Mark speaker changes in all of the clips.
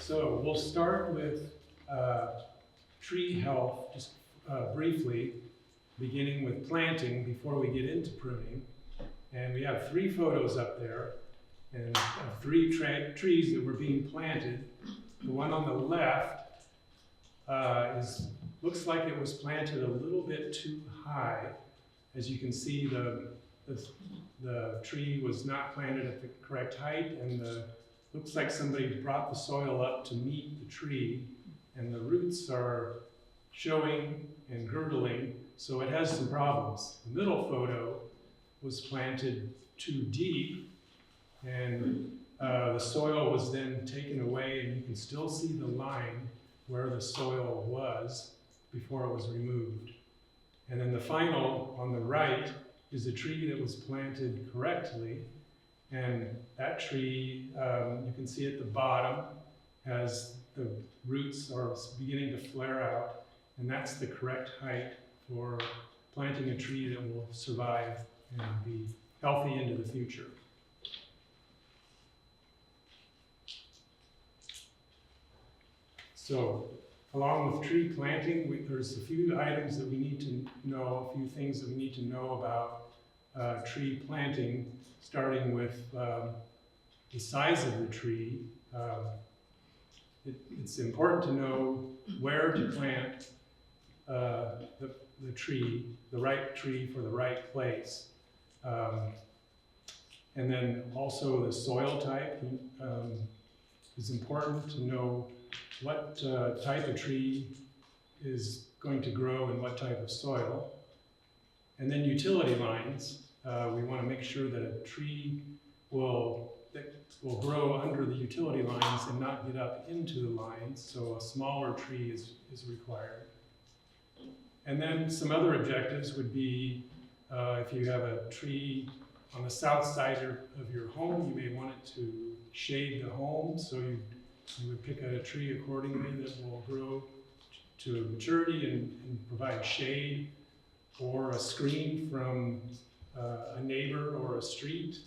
Speaker 1: So we'll start with tree health, just briefly, beginning with planting before we get into pruning. And we have 3 photos up there, and 3 trees that were being planted. The one on the left looks like it was planted a little bit too high. As you can see, the tree was not planted at the correct height, and looks like somebody brought the soil up to meet the tree, and the roots are showing and girdling, so it has some problems. The middle photo was planted too deep, and the soil was then taken away, and you can still see the line where the soil was before it was removed. And then the final on the right is a tree that was planted correctly, and that tree, you can see at the bottom, has the roots are beginning to flare out, and that's the correct height for planting a tree that will survive and be healthy into the future. So, along with tree planting, there's a few items that we need to know, a few things that we need to know about tree planting, starting with the size of the tree. It's important to know where to plant the tree, the right tree for the right place. And then also the soil type is important to know what type of tree is going to grow in what type of soil. And then utility lines. We want to make sure that a tree will grow under the utility lines and not get up into the lines, so a smaller tree is required. And then some other objectives would be if you have a tree on the south side of your home, you may want it to shade the home, so you would pick a tree accordingly that will grow to maturity and provide shade, or a screen from a neighbor or a street.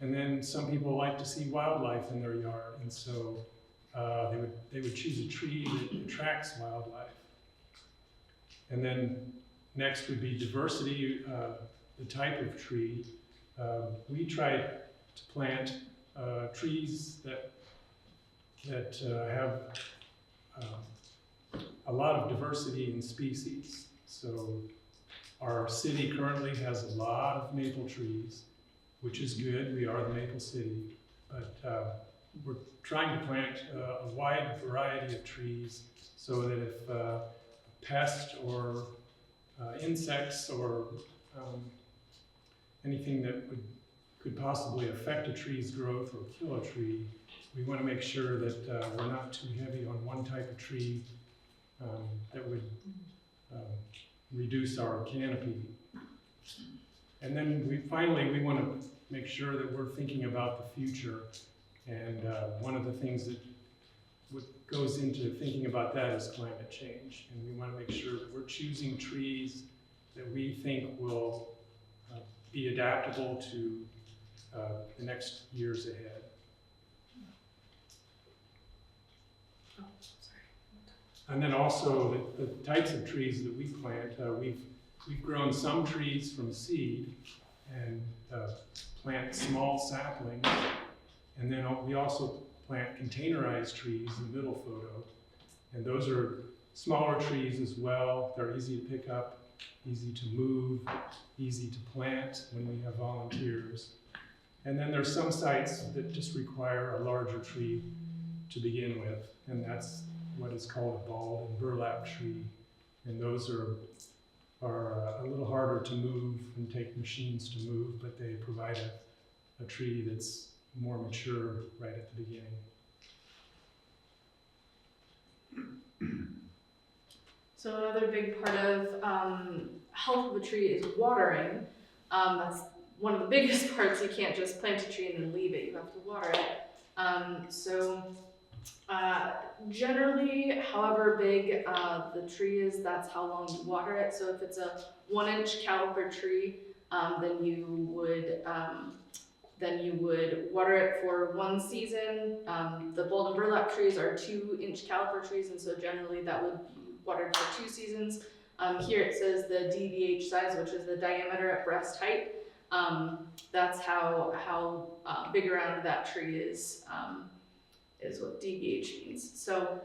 Speaker 1: And then some people like to see wildlife in their yard, and so they would choose a tree that attracts wildlife. And then next would be diversity, the type of tree. We try to plant trees that have a lot of diversity in species. So our city currently has a lot of maple trees, which is good. We are the Maple City, but we're trying to plant a wide variety of trees so that if a pest or insects or anything that could possibly affect a tree's growth or kill a tree, we want to make sure that we're not too heavy on one type of tree that would reduce our canopy. And then we want to make sure that we're thinking about the future. And one of the things that goes into thinking about that is climate change. And we want to make sure that we're choosing trees that we think will be adaptable to the next years ahead.
Speaker 2: Oh, sorry.
Speaker 1: And then also the types of trees that we plant. We've grown some trees from seed and plant small saplings. And then we also plant containerized trees in the middle photo. And those are smaller trees as well. They're easy to pick up, easy to move, easy to plant when we have volunteers. And then there's some sites that just require a larger tree to begin with, and that's what is called a balled and burlap tree. And those are a little harder to move and take machines to move, but they provide a tree that's more mature right at the beginning.
Speaker 2: So another big part of health of a tree is watering. That's one of the biggest parts. You can't just plant a tree and then leave it. You have to water it. Generally, however big the tree is, that's how long you water it. So if it's a 1-inch caliber tree, then you would then you would water it for one season. The bold and burlap trees are 2-inch caliper trees, and so generally that would be watered for 2 seasons. Here it says the DBH size, which is the diameter at breast height. That's how big around that tree is what DBH means. So,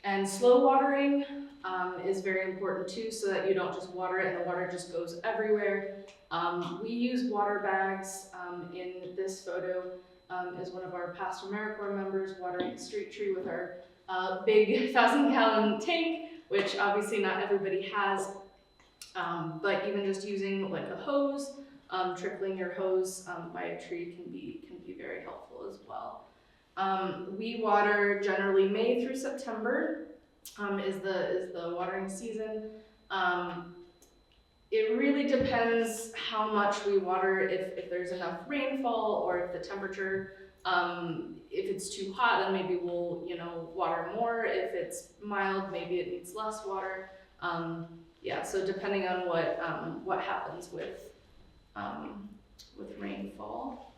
Speaker 2: and slow watering is very important too, so that you don't just water it and the water just goes everywhere. We use water bags. In this photo is one of our past AmeriCorps members watering a street tree with our big 1,000-gallon tank, which obviously not everybody has. But even just using like a hose, trickling your hose by a tree can be very helpful as well. We water generally May through September is the watering season. It really depends how much we water, if there's enough rainfall or if the temperature, if it's too hot, then maybe we'll, water more. If it's mild, maybe it needs less water. Yeah, so depending on what happens with rainfall.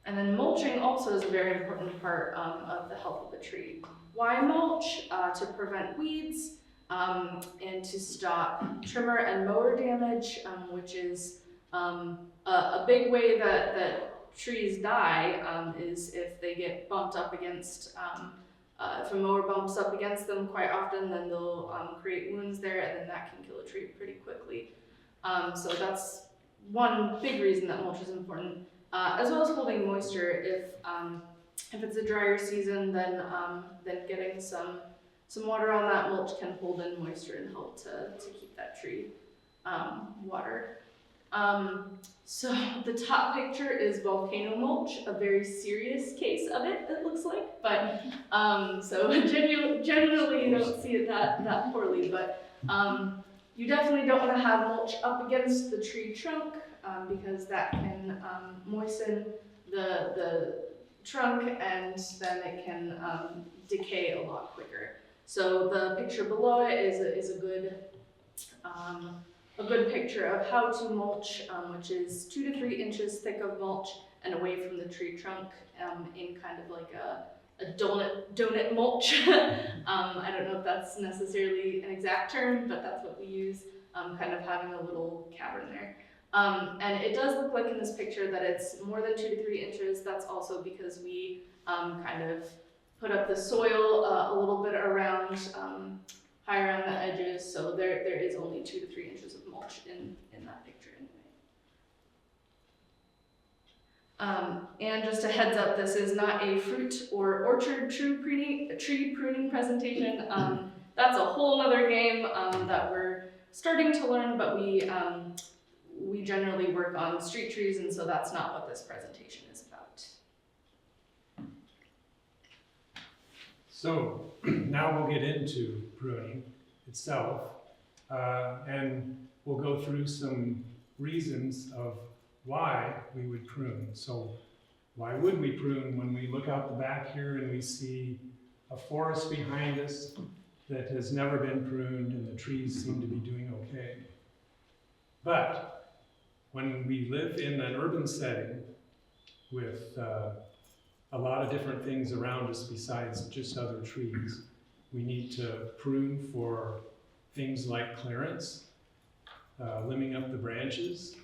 Speaker 2: And then mulching also is a very important part of the health of the tree. Why mulch? To prevent weeds and to stop trimmer and mower damage, which is a big way that trees die is if they get bumped up against, if a mower bumps up against them quite often, then they'll create wounds there, and then that can kill a tree pretty quickly. So that's one big reason that mulch is important. As well as holding moisture. If it's a drier season, then getting some water on that mulch can hold in moisture and help to keep that tree watered. So the top picture is volcano mulch, a very serious case of it looks like, but so generally you don't see it that poorly, but you definitely don't want to have mulch up against the tree trunk because that can moisten the trunk, and then it can decay a lot quicker. So the picture below it is a good picture of how to mulch, which is 2 to 3 inches thick of mulch and away from the tree trunk in kind of like a donut mulch. I don't know if that's necessarily an exact term, but that's what we use, kind of having a little cavern there. And it does look like in this picture that it's more than 2 to 3 inches. That's also because we kind of put up the soil a little bit around, high around the edges, so there is only 2 to 3 inches of mulch in that picture anyway. And just a heads up, this is not a fruit or orchard tree pruning presentation. That's a whole other game that we're starting to learn, but we generally work on street trees, and so that's not what this presentation is about.
Speaker 1: So now we'll get into pruning itself, and we'll go through some reasons of why we would prune. So why would we prune when we look out the back here and we see a forest behind us that has never been pruned and the trees seem to be doing okay? But when we live in an urban setting with a lot of different things around us besides just other trees, we need to prune for things like clearance, limbing up the branches,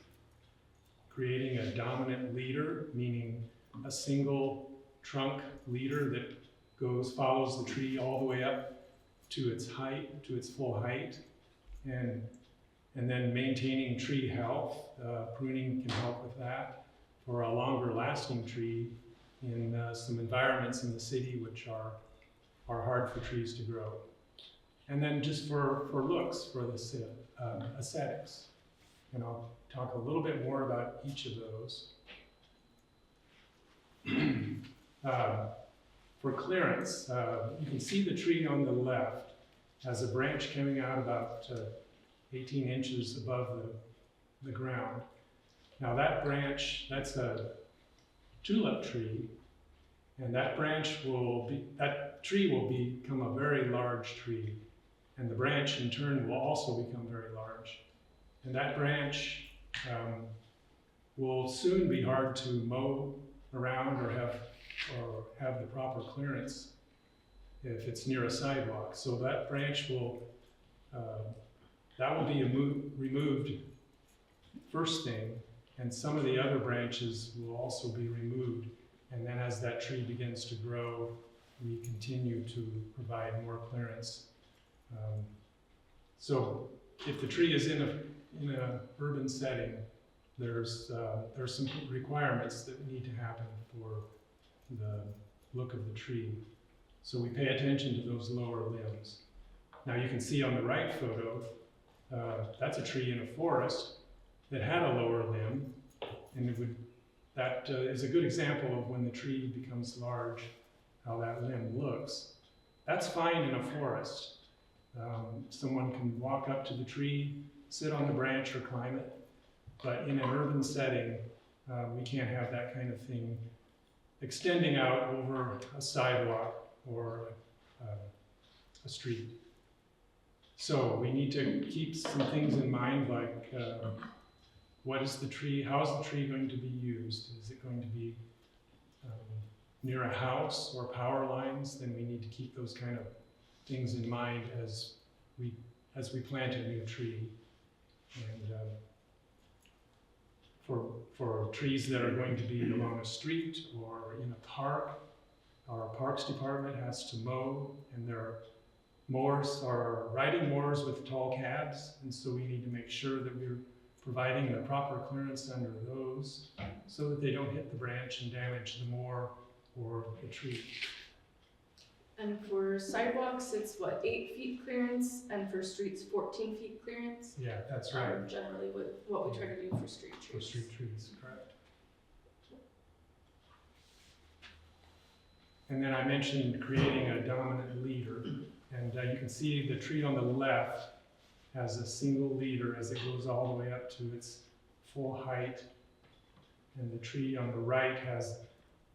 Speaker 1: creating a dominant leader, meaning a single trunk leader that follows the tree all the way up to its height, to its full height, and then maintaining tree health. Pruning can help with that for a longer lasting tree in some environments in the city which are hard for trees to grow. And then just for looks, for the aesthetics. And I'll talk a little bit more about each of those. For clearance, you can see the tree on the left has a branch coming out about 18 inches above the ground. Now that branch, that's a tulip tree, and that tree will become a very large tree, and the branch in turn will also become very large. And that branch will soon be hard to mow around or have the proper clearance if it's near a sidewalk. So that branch will, that will be removed first thing, and some of the other branches will also be removed. And then as that tree begins to grow, we continue to provide more clearance. So if the tree is in a urban setting, there's some requirements that need to happen for the look of the tree. So we pay attention to those lower limbs. Now you can see on the right photo, that's a tree in a forest that had a lower limb, and that is a good example of when the tree becomes large, how that limb looks. That's fine in a forest. Someone can walk up to the tree, sit on the branch or climb it, but in an urban setting, we can't have that kind of thing extending out over a sidewalk or a street. So we need to keep some things in mind, like what is the tree, how is the tree going to be used? Is it going to be near a house or power lines? Then we need to keep those kind of things in mind as we plant a new tree. And for trees that are going to be along a street or in a park, our parks department has to mow, and their mowers are riding mowers with tall cabs, and so we need to make sure that we're providing the proper clearance under those so that they don't hit the branch and damage the mower or the tree.
Speaker 2: And for sidewalks, it's what, 8 feet clearance, and for streets, 14 feet clearance?
Speaker 1: Yeah, that's right.
Speaker 2: Generally what we try to do for street trees.
Speaker 1: For street trees, correct. And then I mentioned creating a dominant leader, and you can see the tree on the left has a single leader as it goes all the way up to its full height, and the tree on the right has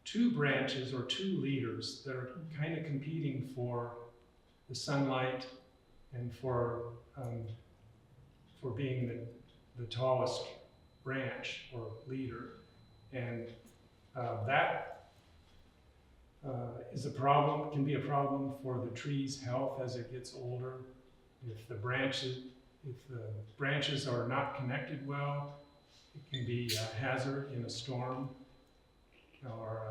Speaker 1: 2 branches or 2 leaders that are kind of competing for the sunlight and for being the tallest branch or leader. And that is a problem, can be a problem for the tree's health as it gets older. If the branches are not connected well, it can be a hazard in a storm, or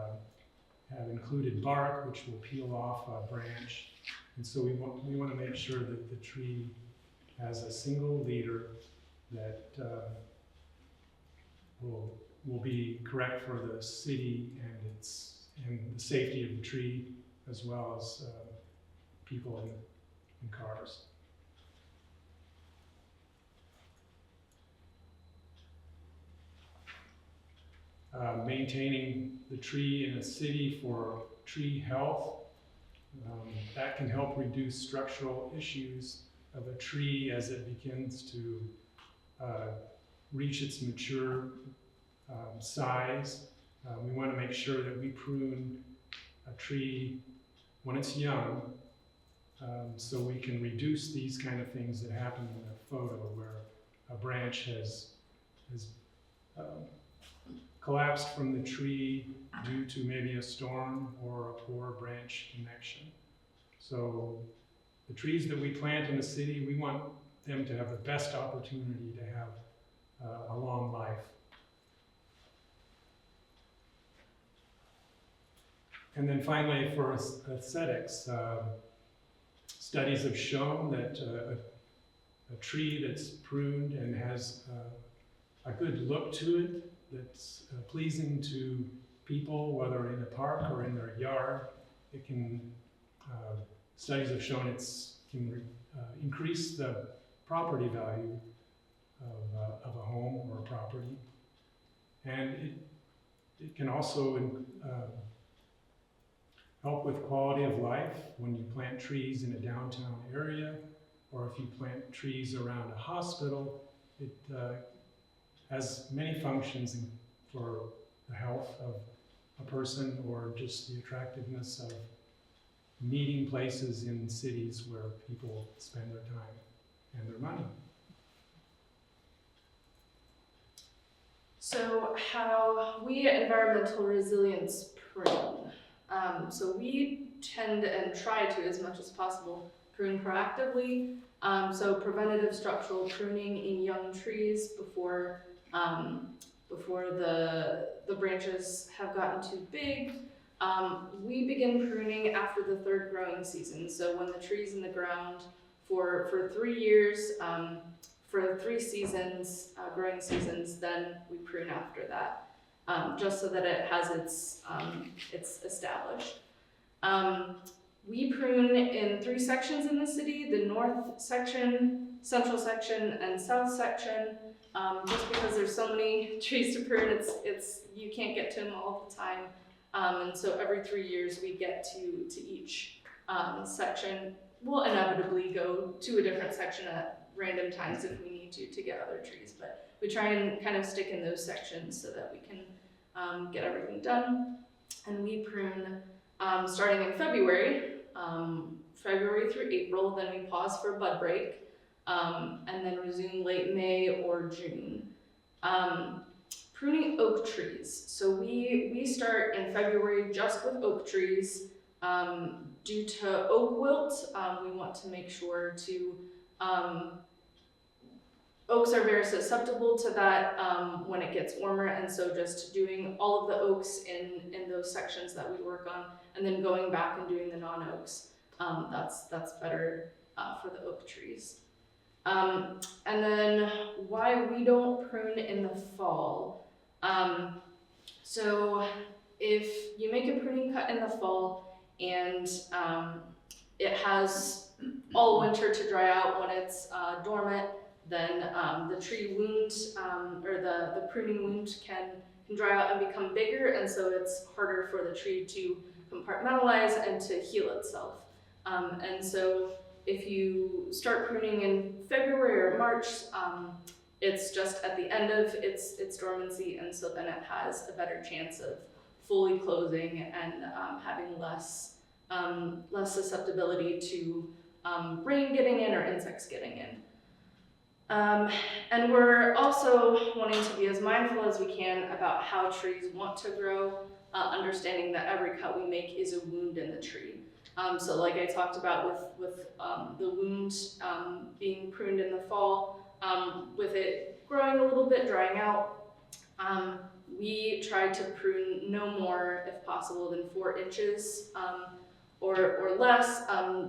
Speaker 1: have included bark, which will peel off a branch. And so we want to make sure that the tree has a single leader that will be correct for the city and the safety of the tree, as well as people in cars. Maintaining the tree in a city for tree health, that can help reduce structural issues of a tree as it begins to reach its mature size. We want to make sure that we prune a tree when it's young, so we can reduce these kind of things that happen in the photo where a branch has collapsed from the tree due to maybe a storm or a poor branch connection. So the trees that we plant in the city, we want them to have the best opportunity to have a long life. And then finally, for aesthetics, studies have shown that a tree that's pruned and has a good look to it, that's pleasing to people, whether in a park or in their yard, it can, studies have shown it can increase the property value of a home or a property. And it can also help with quality of life when you plant trees in a downtown area, or if you plant trees around a hospital. It has many functions for the health of a person, or just the attractiveness of meeting places in cities where people spend their time and their money.
Speaker 2: So how we at Environmental Resilience prune. So we tend and try to, as much as possible, prune proactively. So preventative structural pruning in young trees before the branches have gotten too big. We begin pruning after the third growing season. So when the tree's in the ground for 3 years, for 3 seasons, growing seasons, then we prune after that, just so that it has it's established. We prune in 3 sections in the city: the north section, central section, and south section. Just because there's so many trees to prune, it's you can't get to them all the time. And so every 3 years we get to each section. We'll inevitably go to a different section at random times if we need to get other trees, but we try and kind of stick in those sections so that we can get everything done. And we prune starting in February, February through April, then we pause for bud break, and then resume late May or June. Pruning oak trees. So we start in February just with oak trees. Due to oak wilt, we want to make sure to, oaks are very susceptible to that when it gets warmer, and so just doing all of the oaks in those sections that we work on, and then going back and doing the non-oaks, that's better for the oak trees. And then why we don't prune in the fall. So if you make a pruning cut in the fall and it has all winter to dry out when it's dormant, then the tree wound or the pruning wound can dry out and become bigger, and so it's harder for the tree to compartmentalize and to heal itself. And so if you start pruning in February or March, it's just at the end of its dormancy, and so then it has a better chance of fully closing and having less susceptibility to rain getting in or insects getting in. And we're also wanting to be as mindful as we can about how trees want to grow, understanding that every cut we make is a wound in the tree. So like I talked about with the wound being pruned in the fall, with it growing a little bit, drying out, we try to prune no more, if possible, than 4 inches or less,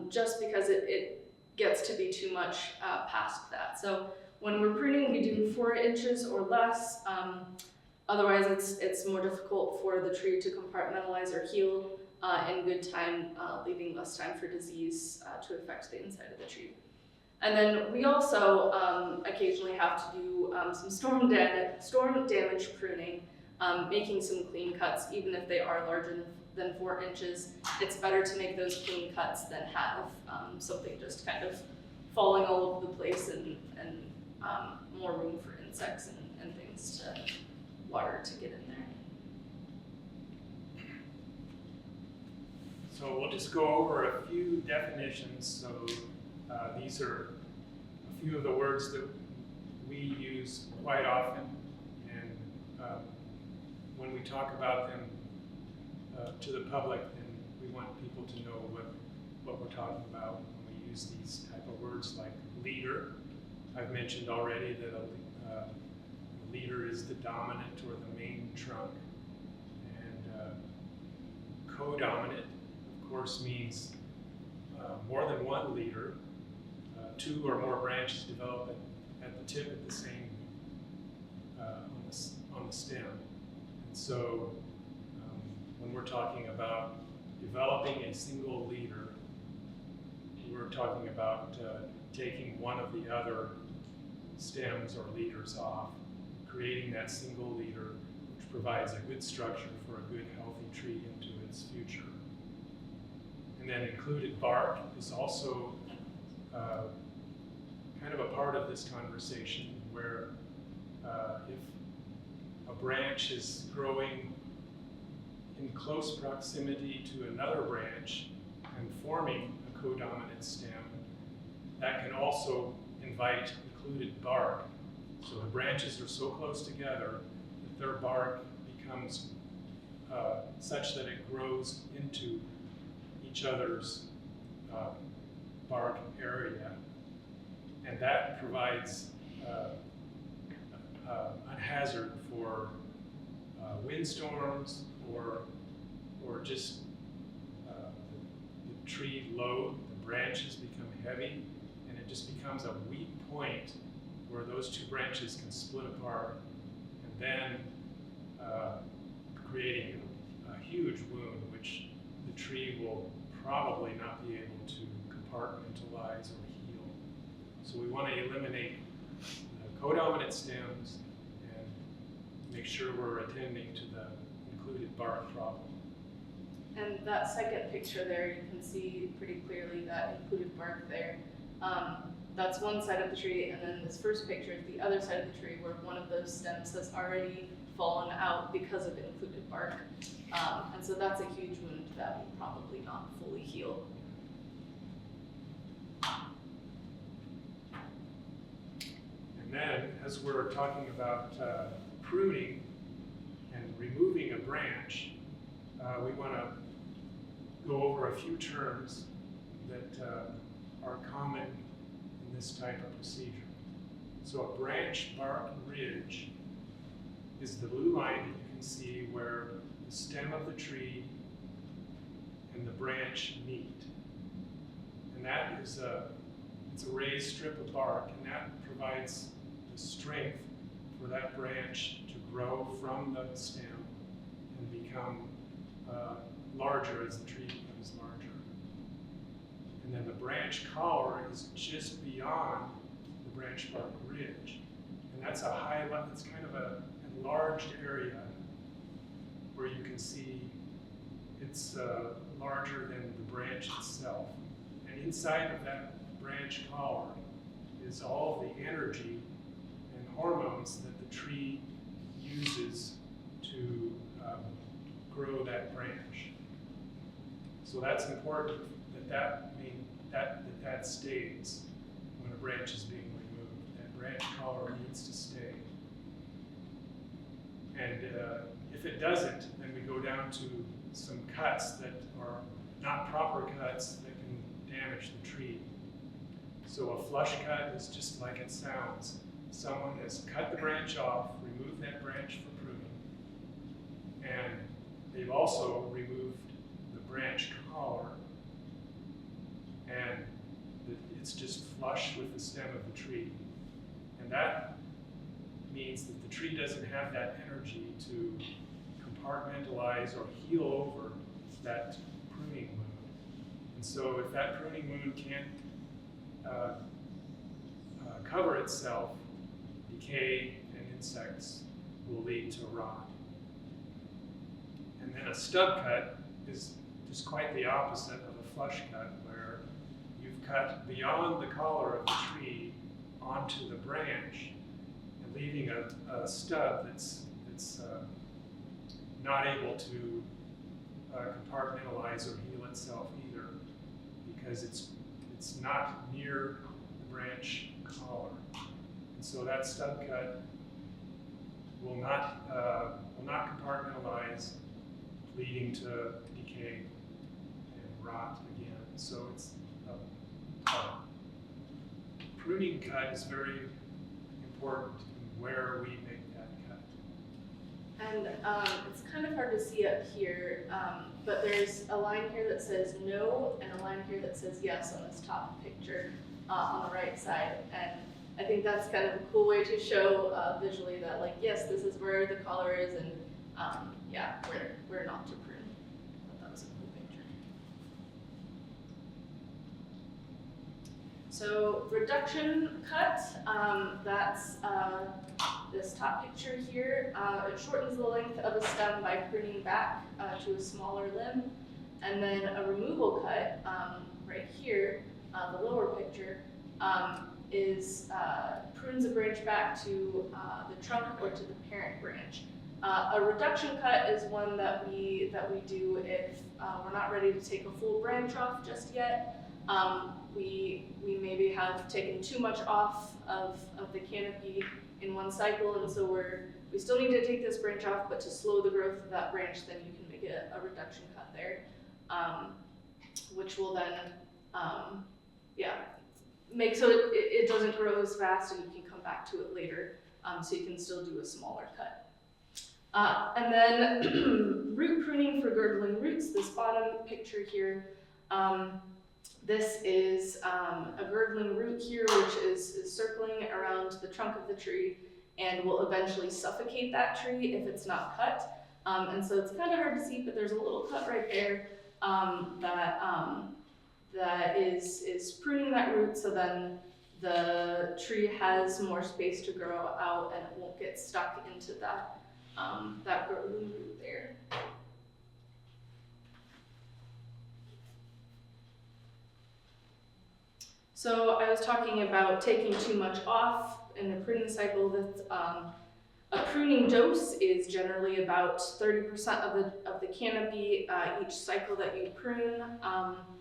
Speaker 2: just because it gets to be too much past that. So when we're pruning, we do 4 inches or less. Otherwise, it's more difficult for the tree to compartmentalize or heal in good time, leaving less time for disease to affect the inside of the tree. And then we also occasionally have to do some storm damage pruning, making some clean cuts, even if they are larger than 4 inches. It's better to make those clean cuts than have something just kind of falling all over the place and more room for insects and things to water to get in there.
Speaker 1: So we'll just go over a few definitions. So these are a few of the words that we use quite often, and when we talk about them to the public, then we want people to know what we're talking about when we use these type of words like leader. I've mentioned already that a leader is the dominant or the main trunk, and co-dominant, of course, means more than one leader. 2 or more branches develop at the tip at the same on the stem. And so when we're talking about developing a single leader, we're talking about taking one of the other stems or leaders off, creating that single leader, which provides a good structure for a good healthy tree into its future. And then included bark is also kind of a part of this conversation, where if a branch is growing in close proximity to another branch and forming a co-dominant stem, that can also invite included bark. So the branches are so close together that their bark becomes such that it grows into each other's bark area, and that provides a hazard for windstorms or just the tree load. The branches become heavy, and it just becomes a weak point where those two branches can split apart, and then creating a huge wound, which the tree will probably not be able to compartmentalize or heal. So we want to eliminate the codominant stems and make sure we're attending to the included bark problem.
Speaker 2: And that second picture there, you can see pretty clearly that included bark there. That's one side of the tree, and then this first picture is the other side of the tree where one of those stems has already fallen out because of included bark. And so that's a huge wound that will probably not fully heal.
Speaker 1: And then, as we're talking about pruning and removing a branch, we want to go over a few terms that are common in this type of procedure. So a branch bark ridge is the blue line that you can see where the stem of the tree and the branch meet. And that is it's a raised strip of bark, and that provides the strength for that branch to grow from the stem and become larger as the tree becomes larger. And then the branch collar is just beyond the branch bark ridge. And that's a highlight, it's kind of a enlarged area where you can see it's larger than the branch itself. And inside of that branch collar is all the energy and hormones that the tree uses to grow that branch. So that's important that stays when a branch is being removed. That branch collar needs to stay. And if it doesn't, then we go down to some cuts that are not proper cuts that can damage the tree. So a flush cut is just like it sounds. Someone has cut the branch off, removed that branch for pruning, and they've also removed the branch collar, and it's just flush with the stem of the tree. And that means that the tree doesn't have that energy to compartmentalize or heal over that pruning wound. And so if that pruning wound can't cover itself, decay and insects will lead to rot. And then a stub cut is just quite the opposite of a flush cut, where you've cut beyond the collar of the tree onto the branch and leaving a stub that's not able to compartmentalize or heal itself either, because it's not near the branch collar. And so that stub cut will not compartmentalize, leading to decay and rot again. So it's a pruning cut is very important in where we make that cut.
Speaker 2: And it's kind of hard to see up here, but there's a line here that says no and a line here that says yes on this top picture on the right side. And I think that's kind of a cool way to show visually that, like, yes, this is where the collar is, and yeah, we're not to prune. But that was a cool picture. So reduction cut, that's this top picture here. It shortens the length of a stem by pruning back to a smaller limb. And then a removal cut, right here, the lower picture, prunes a branch back to the trunk or to the parent branch. A reduction cut is one that we do if we're not ready to take a full branch off just yet. We maybe have taken too much off of the canopy in one cycle, and so we're we still need to take this branch off, but to slow the growth of that branch, then you can make a reduction cut there, which will then, yeah, make so it doesn't grow as fast, and you can come back to it later, so you can still do a smaller cut. And then root pruning for girdling roots. This bottom picture here, this is a girdling root here, which is circling around the trunk of the tree and will eventually suffocate that tree if it's not cut. And so it's kind of hard to see, but there's a little cut right there that is pruning that root, so then the tree has more space to grow out and it won't get stuck into that girdling root there. So I was talking about taking too much off in the pruning cycle. That a pruning dose is generally about 30% of the canopy each cycle that you prune.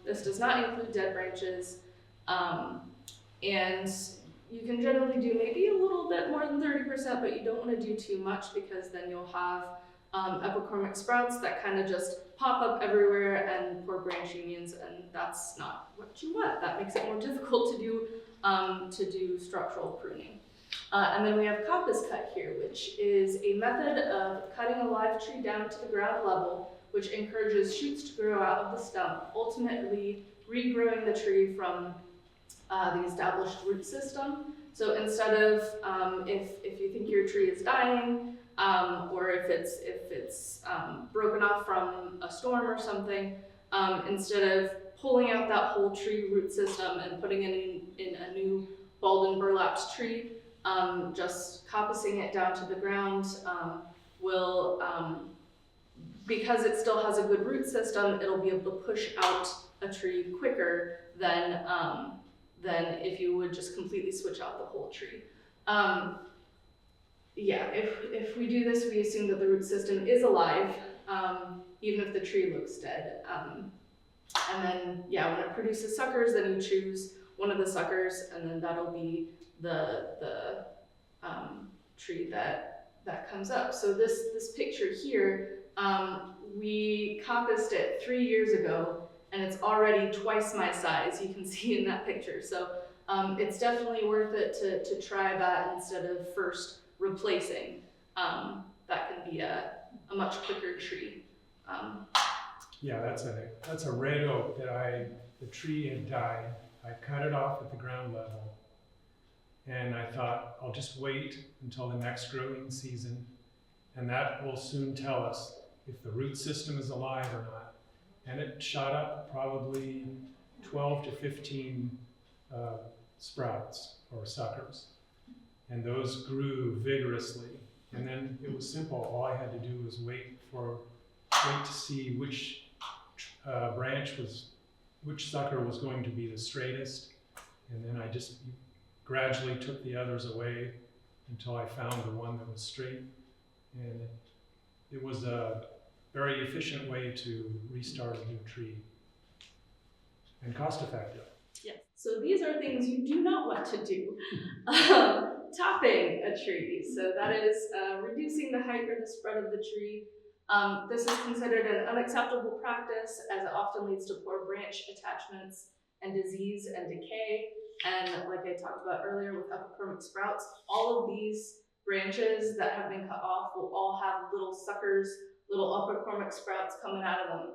Speaker 2: This does not include dead branches, and you can generally do maybe a little bit more than 30%, but you don't want to do too much, because then you'll have epicormic sprouts that kind of just pop up everywhere and poor branch unions, and that's not what you want. That makes it more difficult to do structural pruning. And then we have coppice cut here, which is a method of cutting a live tree down to the ground level, which encourages shoots to grow out of the stump, ultimately regrowing the tree from the established root system. So instead of, if you think your tree is dying, or if it's broken off from a storm or something, instead of pulling out that whole tree root system and putting it in a new balled and burlapped tree, just coppicing it down to the ground will, because it still has a good root system, it'll be able to push out a tree quicker than if you would just completely switch out the whole tree. Yeah, if we do this, we assume that the root system is alive, even if the tree looks dead. And then, yeah, when it produces suckers, then you choose one of the suckers, and then that'll be the tree that comes up. So this picture here, we coppiced it 3 years ago, and it's already twice my size, you can see in that picture. So it's definitely worth it to try that instead of first replacing. That can be a much quicker tree.
Speaker 1: Yeah, that's a red oak that the tree had died. I cut it off at the ground level, and I thought I'll just wait until the next growing season, and that will soon tell us if the root system is alive or not. And it shot up probably 12 to 15 sprouts or suckers, and those grew vigorously. And then it was simple. All I had to do was wait to see which which sucker was going to be the straightest, and then I just gradually took the others away until I found the one that was straight. And it was a very efficient way to restart a new tree, and cost effective.
Speaker 2: Yes, so these are things you do not want to do. Topping a tree, so that is reducing the height or the spread of the tree. This is considered an unacceptable practice, as it often leads to poor branch attachments and disease and decay. And like I talked about earlier with epicormic sprouts, all of these branches that have been cut off will all have little suckers, little epicormic sprouts coming out of them,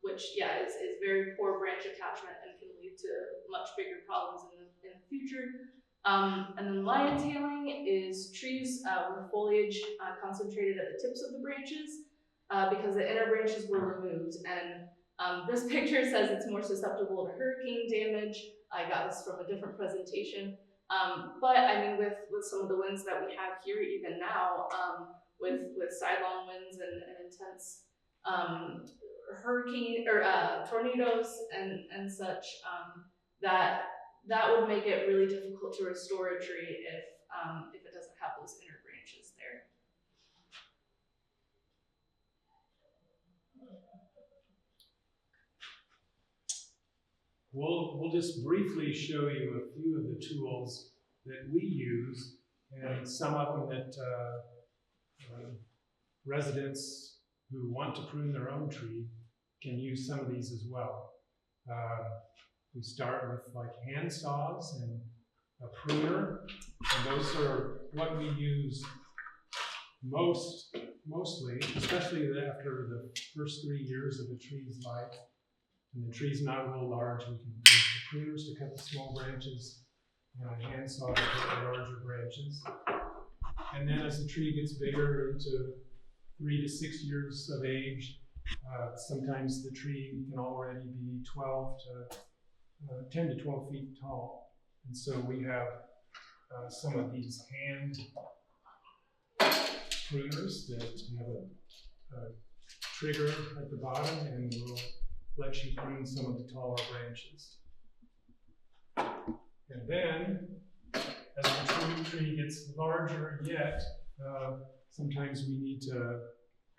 Speaker 2: which, yeah, is very poor branch attachment and can lead to much bigger problems in the future. And then lion tailing is trees with foliage concentrated at the tips of the branches because the inner branches were removed. And this picture says it's more susceptible to hurricane damage. I got this from a different presentation. But I mean, with some of the winds that we have here even now, with sidelong winds and intense hurricane or tornadoes and such, that would make it really difficult to restore a tree if it doesn't have those inner branches there.
Speaker 1: We'll just briefly show you a few of the tools that we use, and some of them that residents who want to prune their own tree can use some of these as well. We start with like hand saws and a pruner, and those are what we use mostly, especially after the first 3 years of a tree's life. And the tree's not real large, we can use the pruners to cut the small branches and a hand saw to cut the larger branches. And then as the tree gets bigger, into 3 to 6 years of age, sometimes the tree can already be 10 to 12 feet tall. And so we have some of these hand pruners that have a trigger at the bottom and will let you prune some of the taller branches. And then, as the tree gets larger yet, sometimes we need to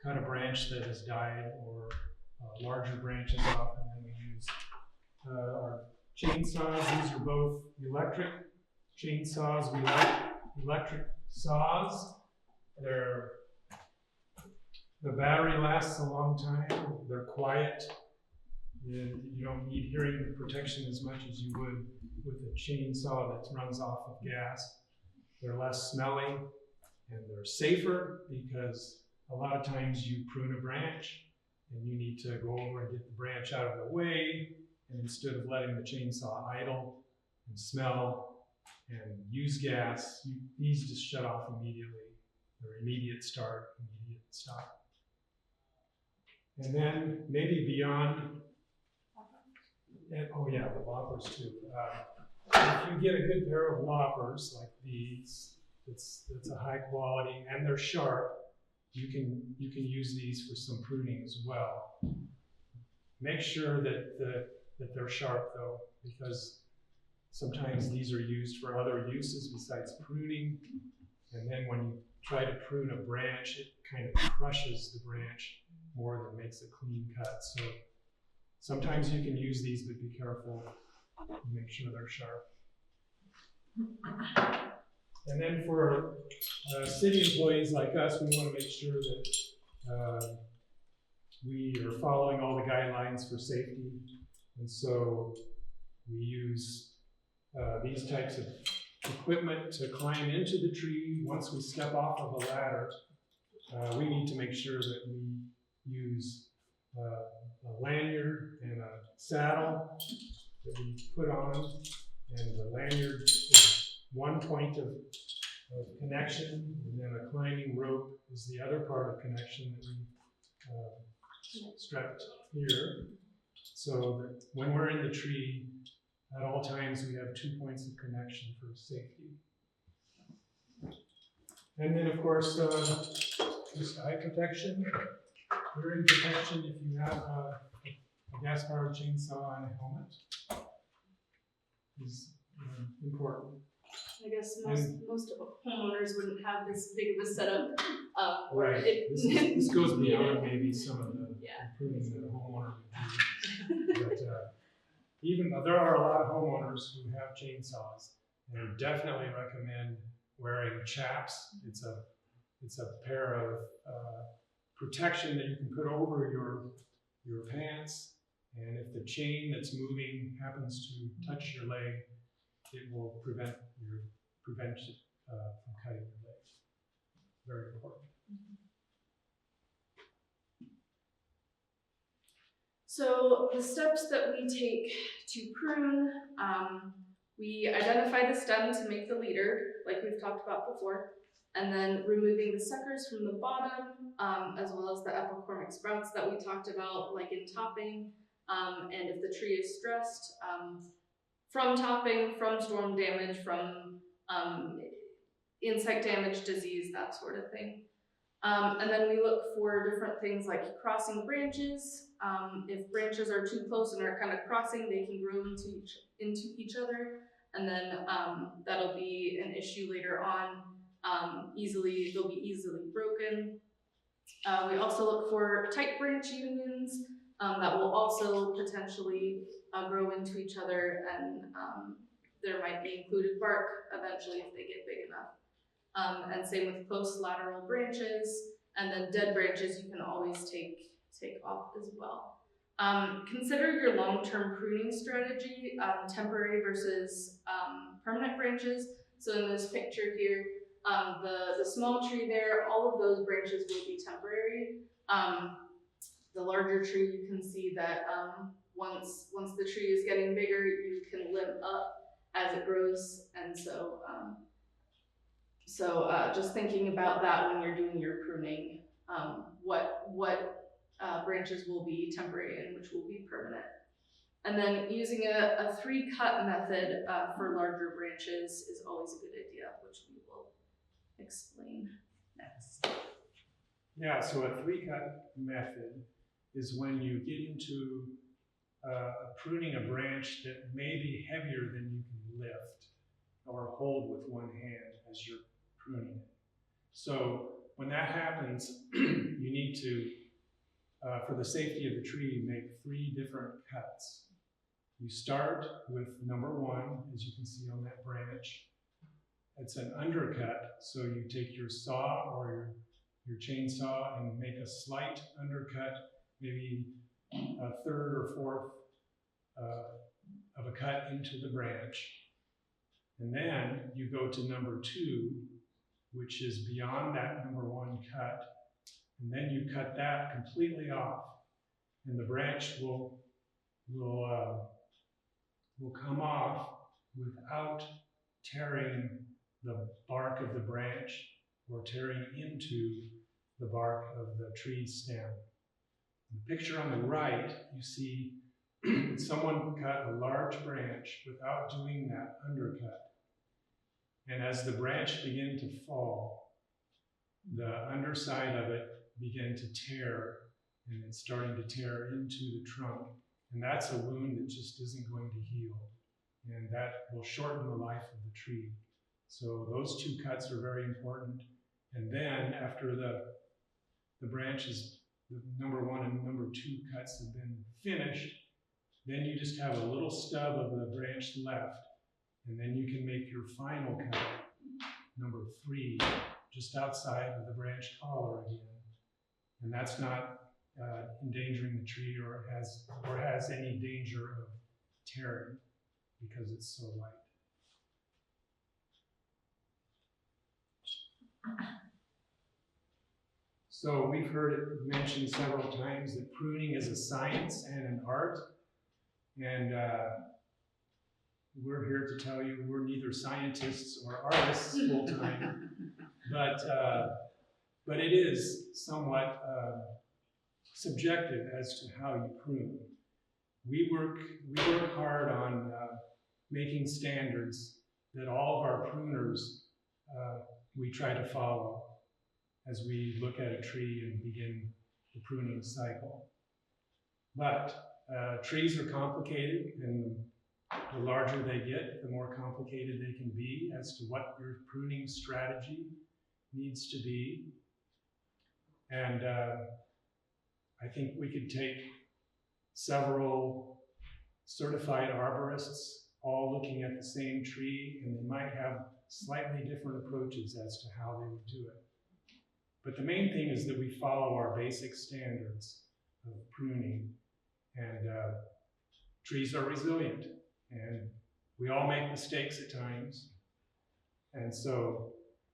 Speaker 1: cut a branch that has died or larger branches off, and then we use our chainsaws. These are both electric chainsaws. We like electric saws. The battery lasts a long time. They're quiet. You don't need hearing protection as much as you would with a chainsaw that runs off of gas. They're less smelly and they're safer because a lot of times you prune a branch and you need to go over and get the branch out of the way, and instead of letting the chainsaw idle and smell and use gas, these just shut off immediately. They're immediate start, immediate stop. And then maybe beyond, oh yeah, the loppers too. If you get a good pair of loppers like these, that's a high quality and they're sharp, you can use these for some pruning as well. Make sure that they're sharp though, because sometimes these are used for other uses besides pruning. And then when you try to prune a branch, it kind of crushes the branch more than makes a clean cut. So sometimes you can use these, but be careful and make sure they're sharp. And then for city employees like us, we want to make sure that we are following all the guidelines for safety. And so we use these types of equipment to climb into the tree. Once we step off of a ladder, we need to make sure that we use a lanyard and a saddle that we put on, and the lanyard is one point of connection, and then a climbing rope is the other part of connection that we strapped here, so that when we're in the tree, at all times we have 2 points of connection for safety. And then of course, just eye protection, hearing protection if you have a gas-powered chainsaw and a helmet is important.
Speaker 2: I guess most homeowners wouldn't have this big of a setup.
Speaker 1: Right. This goes beyond maybe some of the pruning that a homeowner would do. But even though there are a lot of homeowners who have chainsaws, and I definitely recommend wearing chaps. It's a pair of protection that you can put over your pants, and if the chain that's moving happens to touch your leg, it will prevent it from cutting your leg. Very important.
Speaker 2: So the steps that we take to prune, we identify the stem to make the leader, like we've talked about before, and then removing the suckers from the bottom, as well as the epicormic sprouts that we talked about, like in topping, and if the tree is stressed, from topping, from storm damage, from insect damage, disease, that sort of thing. And then we look for different things like crossing branches. If branches are too close and are kind of crossing, they can grow into each other, and then that'll be an issue later on. They'll be easily broken. We also look for tight branch unions that will also potentially grow into each other, and there might be included bark eventually if they get big enough. And same with close lateral branches, and then dead branches you can always take off as well. Consider your long-term pruning strategy, temporary versus permanent branches. So in this picture here, the small tree there, all of those branches will be temporary. The larger tree, you can see that once the tree is getting bigger, you can limb up as it grows, and so just thinking about that when you're doing your pruning, what branches will be temporary and which will be permanent. And then using a 3-cut method for larger branches is always a good idea, which we will explain next.
Speaker 1: Yeah, so a 3-cut method is when you get into pruning a branch that may be heavier than you can lift or hold with one hand as you're pruning it. So when that happens, you need to, for the safety of the tree, make 3 different cuts. You start with number 1, as you can see on that branch. It's an undercut, so you take your saw or your chainsaw and make a slight undercut, maybe a 1/3 or 1/4 of a cut into the branch. And then you go to number 2, which is beyond that number 1 cut, and then you cut that completely off, and the branch will come off without tearing the bark of the branch or tearing into the bark of the tree stem. In the picture on the right, you see someone cut a large branch without doing that undercut. And as the branch began to fall, the underside of it began to tear, and it's starting to tear into the trunk. And that's a wound that just isn't going to heal. And that will shorten the life of the tree. So those 2 cuts are very important. And then after the branches, the number 1 and number 2 cuts have been finished, then you just have a little stub of the branch left. And then you can make your final cut, number 3, just outside of the branch collar again. And that's not endangering the tree or has any danger of tearing because it's so light. So we've heard it mentioned several times that pruning is a science and an art. And we're here to tell you we're neither scientists or artists full time, but it is somewhat subjective as to how you prune. We work hard on making standards that all of our pruners we try to follow as we look at a tree and begin the pruning cycle. But trees are complicated, and the larger they get, the more complicated they can be as to what your pruning strategy needs to be. And I think we could take several certified arborists all looking at the same tree, and they might have slightly different approaches as to how they would do it. But the main thing is that we follow our basic standards of pruning, and trees are resilient, and we all make mistakes at times, and so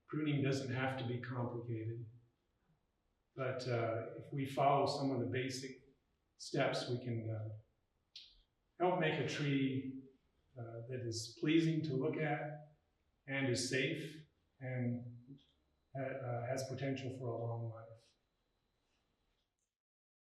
Speaker 1: pruning doesn't have to be complicated. But if we follow some of the basic steps, we can help make a tree that is pleasing to look at and is safe and has potential for a long life.